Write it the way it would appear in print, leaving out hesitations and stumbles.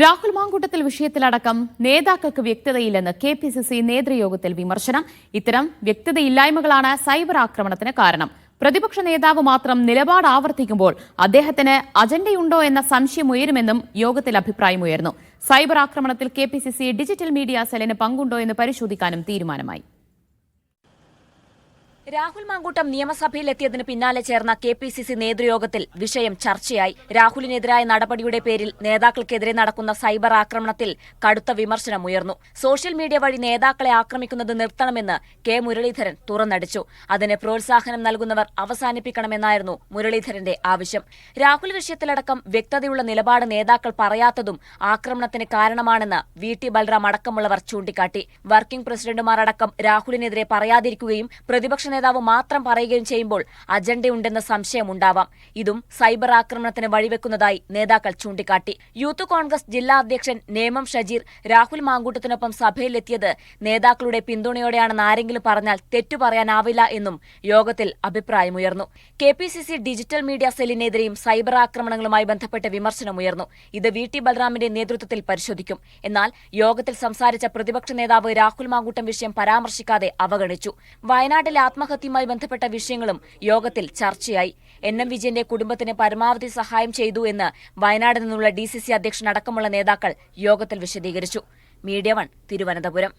രാഹുൽ മാങ്കൂട്ടത്തിൽ വിഷയത്തിലടക്കം നേതാക്കൾക്ക് വ്യക്തതയില്ലെന്ന് കെപിസിസി നേതൃയോഗത്തിൽ വിമർശനം. ഇത്തരം വ്യക്തതയില്ലായ്മകളാണ് സൈബർ ആക്രമണത്തിന് കാരണം. പ്രതിപക്ഷ നേതാവ് മാത്രം നിലപാട് ആവർത്തിക്കുമ്പോൾ അദ്ദേഹത്തിന് അജണ്ടയുണ്ടോ എന്ന സംശയം ഉയരുമെന്നും യോഗത്തിൽ അഭിപ്രായമുയർന്നു. സൈബർ ആക്രമണത്തിൽ കെപിസിസി ഡിജിറ്റൽ മീഡിയ സെല്ലിന് പങ്കുണ്ടോ എന്ന് പരിശോധിക്കാനും തീരുമാനമായി. രാഹുൽ മാങ്കൂട്ടം നിയമസഭയിലെത്തിയതിനു പിന്നാലെ ചേർന്ന കെപിസിസി നേതൃയോഗത്തിൽ വിഷയം ചർച്ചയായി. രാഹുലിനെതിരായ നടപടിയുടെ പേരിൽ നേതാക്കൾക്കെതിരെ നടക്കുന്ന സൈബർ ആക്രമണത്തിൽ കടുത്ത വിമർശനമുയർന്നു. സോഷ്യൽ മീഡിയ വഴി നേതാക്കളെ ആക്രമിക്കുന്നത് നിർത്തണമെന്ന് കെ മുരളീധരൻ തുറന്നടിച്ചു. അതിന് പ്രോത്സാഹനം നൽകുന്നവർ അവസാനിപ്പിക്കണമെന്നായിരുന്നു മുരളീധരന്റെ ആവശ്യം. രാഹുൽ വിഷയത്തിലടക്കം വ്യക്തതയുള്ള നിലപാട് നേതാക്കൾ പറയാത്തതും ആക്രമണത്തിന് കാരണമാണെന്ന് വി.ടി. ബൽറാം അടക്കമുള്ളവർ ചൂണ്ടിക്കാട്ടി. വർക്കിംഗ് പ്രസിഡന്റുമാർ അടക്കം രാഹുലിനെതിരെ പറയാതിരിക്കുകയും പ്രതിപക്ഷ നേതാവ് മാത്രം പറയുകയും ചെയ്യുമ്പോൾ അജണ്ടയുണ്ടെന്ന സംശയമുണ്ടാവാം. ഇതും സൈബർ ആക്രമണത്തിന് വഴിവെക്കുന്നതായി നേതാക്കൾ ചൂണ്ടിക്കാട്ടി. യൂത്ത് കോൺഗ്രസ് ജില്ലാ അധ്യക്ഷൻ നേമം ഷജീർ രാഹുൽ മാങ്കൂട്ടത്തിനൊപ്പം സഭയിലെത്തിയത് നേതാക്കളുടെ പിന്തുണയോടെയാണെന്ന് ആരെങ്കിലും പറഞ്ഞാൽ തെറ്റു പറയാനാവില്ല എന്നും യോഗത്തിൽ അഭിപ്രായമുയർന്നു. കെപിസിസി ഡിജിറ്റൽ മീഡിയ സെല്ലിനെതിരെയും സൈബർ ആക്രമണങ്ങളുമായി ബന്ധപ്പെട്ട് വിമർശനമുയർന്നു. ഇത് വി.ടി. ബൽറാമിന്റെ നേതൃത്വത്തിൽ പരിശോധിക്കും. എന്നാൽ യോഗത്തിൽ സംസാരിച്ച പ്രതിപക്ഷ നേതാവ് രാഹുൽ മാങ്കൂട്ടം വിഷയം പരാമർശിക്കാതെ അവഗണിച്ചു. വയനാട്ടിലെ ആത്മഹത്യയുമായി ബന്ധപ്പെട്ട വിഷയങ്ങളും യോഗത്തിൽ ചർച്ചയായി. എൻ.എം. വിജയന്റെ കുടുംബത്തിന് പരമാവധി സഹായം ചെയ്തു എന്ന് വയനാട് നിന്നുള്ള ഡിസിസി അധ്യക്ഷൻ അടക്കമുള്ള നേതാക്കൾ യോഗത്തിൽ വിശദീകരിച്ചു. മീഡിയ 1 തിരുവനന്തപുരം.